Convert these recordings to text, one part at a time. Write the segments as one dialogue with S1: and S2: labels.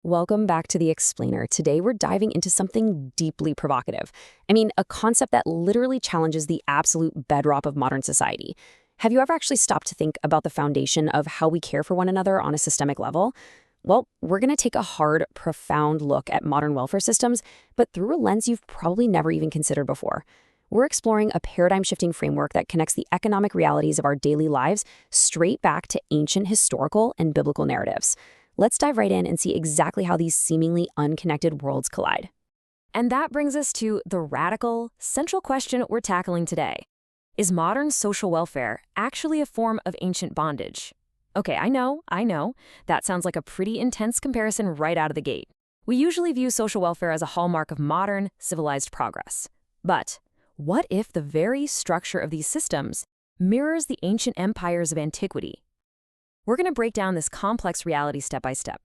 S1: Welcome back to The Explainer. Today we're diving into something deeply provocative. A concept that literally challenges the absolute bedrock of modern society. Have you ever actually stopped to think about the foundation of how we care for one another on a systemic level? Well, we're going to take a hard, profound look at modern welfare systems, but through a lens you've probably never even considered before. We're exploring a paradigm-shifting framework that connects the economic realities of our daily lives straight back to ancient historical and biblical narratives. Let's dive right in and see exactly how these seemingly unconnected worlds collide. And that brings us to the radical, central question we're tackling today. Is modern social welfare actually a form of ancient bondage? Okay, I know. That sounds like a pretty intense comparison right out of the gate. We usually view social welfare as a hallmark of modern, civilized progress. But what if the very structure of these systems mirrors the ancient empires of antiquity? We're going to break down this complex reality step by step.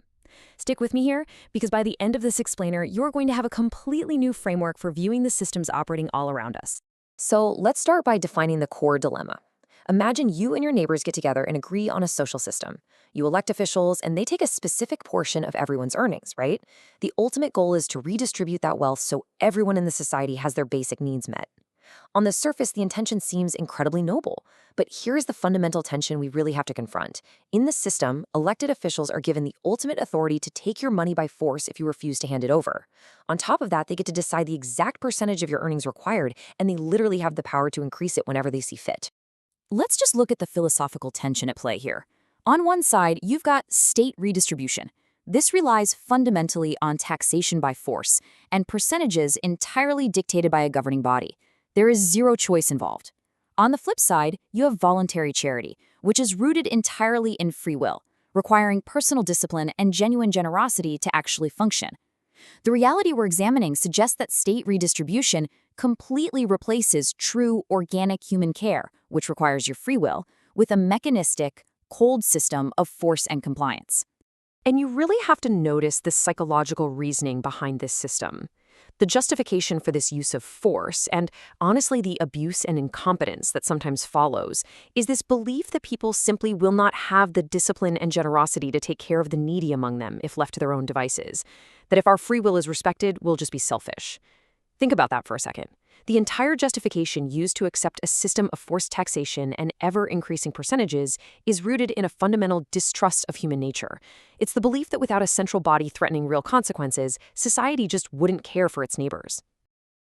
S1: Stick with me here, because by the end of this explainer, you're going to have a completely new framework for viewing the systems operating all around us.
S2: So let's start by defining the core dilemma. Imagine you and your neighbors get together and agree on a social system. You elect officials, and they take a specific portion of everyone's earnings, right? The ultimate goal is to redistribute that wealth so everyone in the society has their basic needs met. On the surface, the intention seems incredibly noble, but here's the fundamental tension we really have to confront. In the system, elected officials are given the ultimate authority to take your money by force if you refuse to hand it over. On top of that, they get to decide the exact percentage of your earnings required, and they literally have the power to increase it whenever they see fit.
S1: Let's just look at the philosophical tension at play here. On one side, you've got state redistribution. This relies fundamentally on taxation by force and percentages entirely dictated by a governing body. There is zero choice involved. On the flip side, you have voluntary charity, which is rooted entirely in free will, requiring personal discipline and genuine generosity to actually function. The reality we're examining suggests that state redistribution completely replaces true organic human care, which requires your free will, with a mechanistic, cold system of force and compliance.
S3: And you really have to notice the psychological reasoning behind this system. The justification for this use of force, and honestly the abuse and incompetence that sometimes follows, is this belief that people simply will not have the discipline and generosity to take care of the needy among them if left to their own devices. That if our free will is respected, we'll just be selfish. Think about that for a second. The entire justification used to accept a system of forced taxation and ever-increasing percentages is rooted in a fundamental distrust of human nature. It's the belief that without a central body threatening real consequences, society just wouldn't care for its neighbors.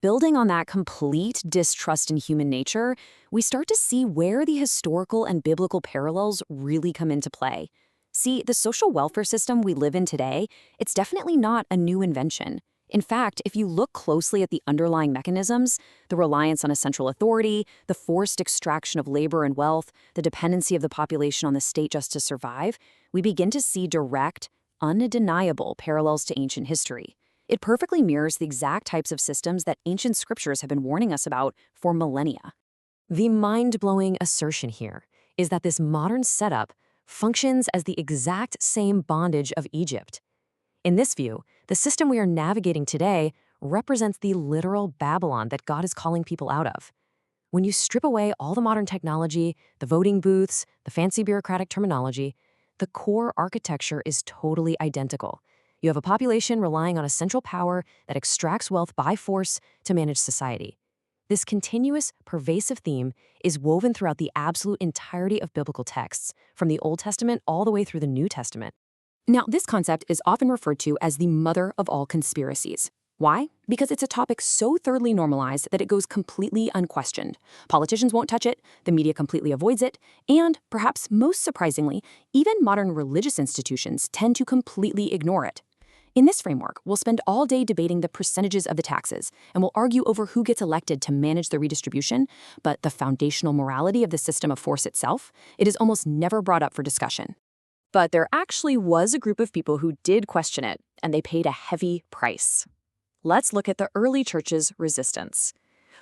S1: Building on that complete distrust in human nature, we start to see where the historical and biblical parallels really come into play. See, the social welfare system we live in today, it's definitely not a new invention. In fact, if you look closely at the underlying mechanisms, the reliance on a central authority, the forced extraction of labor and wealth, the dependency of the population on the state just to survive, we begin to see direct, undeniable parallels to ancient history. It perfectly mirrors the exact types of systems that ancient scriptures have been warning us about for millennia. The mind-blowing assertion here is that this modern setup functions as the exact same bondage of Egypt. In this view, the system we are navigating today represents the literal Babylon that God is calling people out of. When you strip away all the modern technology, the voting booths, the fancy bureaucratic terminology, the core architecture is totally identical. You have a population relying on a central power that extracts wealth by force to manage society. This continuous, pervasive theme is woven throughout the absolute entirety of biblical texts, from the Old Testament all the way through the New Testament. Now, this concept is often referred to as the mother of all conspiracies. Why? Because it's a topic so thoroughly normalized that it goes completely unquestioned. Politicians won't touch it, the media completely avoids it, and, perhaps most surprisingly, even modern religious institutions tend to completely ignore it. In this framework, we'll spend all day debating the percentages of the taxes, and we'll argue over who gets elected to manage the redistribution, but the foundational morality of the system of force itself, it is almost never brought up for discussion. But there actually was a group of people who did question it, and they paid a heavy price. Let's look at the early church's resistance.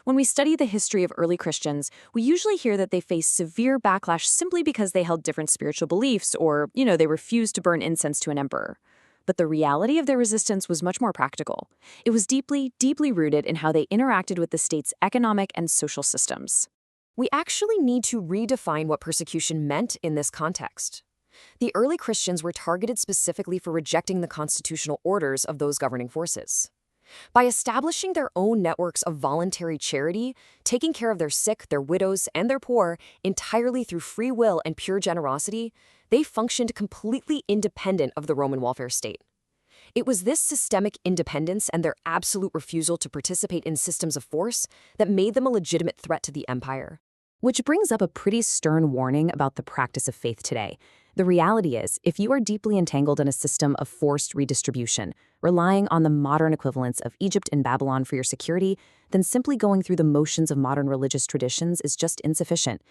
S1: When we study the history of early Christians, we usually hear that they faced severe backlash simply because they held different spiritual beliefs or, they refused to burn incense to an emperor. But the reality of their resistance was much more practical. It was deeply, deeply rooted in how they interacted with the state's economic and social systems. We actually need to redefine what persecution meant in this context.
S2: The early Christians were targeted specifically for rejecting the constitutional orders of those governing forces. By establishing their own networks of voluntary charity, taking care of their sick, their widows, and their poor entirely through free will and pure generosity, they functioned completely independent of the Roman welfare state. It was this systemic independence and their absolute refusal to participate in systems of force that made them a legitimate threat to the empire.
S1: Which brings up a pretty stern warning about the practice of faith today. The reality is, if you are deeply entangled in a system of forced redistribution, relying on the modern equivalents of Egypt and Babylon for your security, then simply going through the motions of modern religious traditions is just insufficient.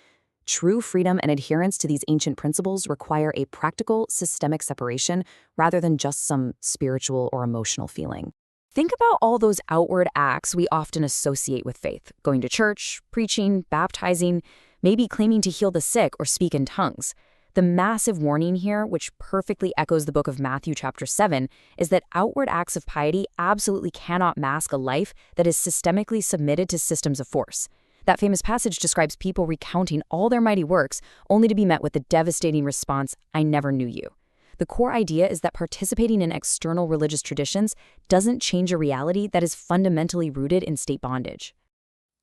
S1: True freedom and adherence to these ancient principles require a practical, systemic separation rather than just some spiritual or emotional feeling. Think about all those outward acts we often associate with faith: going to church, preaching, baptizing, maybe claiming to heal the sick or speak in tongues. The massive warning here, which perfectly echoes the book of Matthew chapter 7, is that outward acts of piety absolutely cannot mask a life that is systemically submitted to systems of force. That famous passage describes people recounting all their mighty works only to be met with the devastating response, "I never knew you." The core idea is that participating in external religious traditions doesn't change a reality that is fundamentally rooted in state bondage.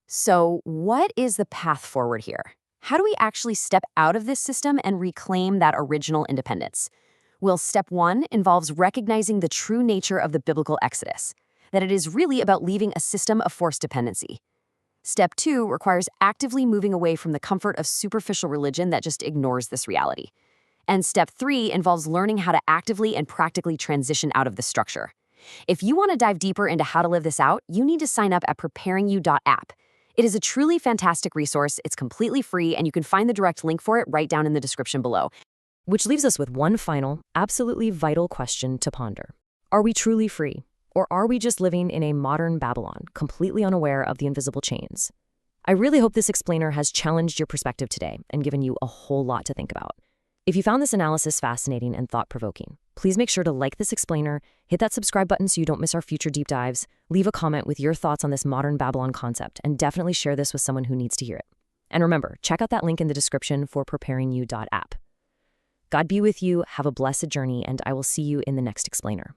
S1: So, what is the path forward here? How do we actually step out of this system and reclaim that original independence? Well, step one involves recognizing the true nature of the biblical exodus, that it is really about leaving a system of forced dependency. Step two requires actively moving away from the comfort of superficial religion that just ignores this reality. And step three involves learning how to actively and practically transition out of this structure. If you want to dive deeper into how to live this out, you need to sign up at preparingyou.app. It is a truly fantastic resource, it's completely free, and you can find the direct link for it right down in the description below.
S2: Which leaves us with one final, absolutely vital question to ponder. Are we truly free? Or are we just living in a modern Babylon, completely unaware of the invisible chains? I really hope this explainer has challenged your perspective today and given you a whole lot to think about. If you found this analysis fascinating and thought-provoking, please make sure to like this explainer, hit that subscribe button so you don't miss our future deep dives, leave a comment with your thoughts on this modern Babylon concept, and definitely share this with someone who needs to hear it. And remember, check out that link in the description for preparingyou.app. God be with you, have a blessed journey, and I will see you in the next explainer.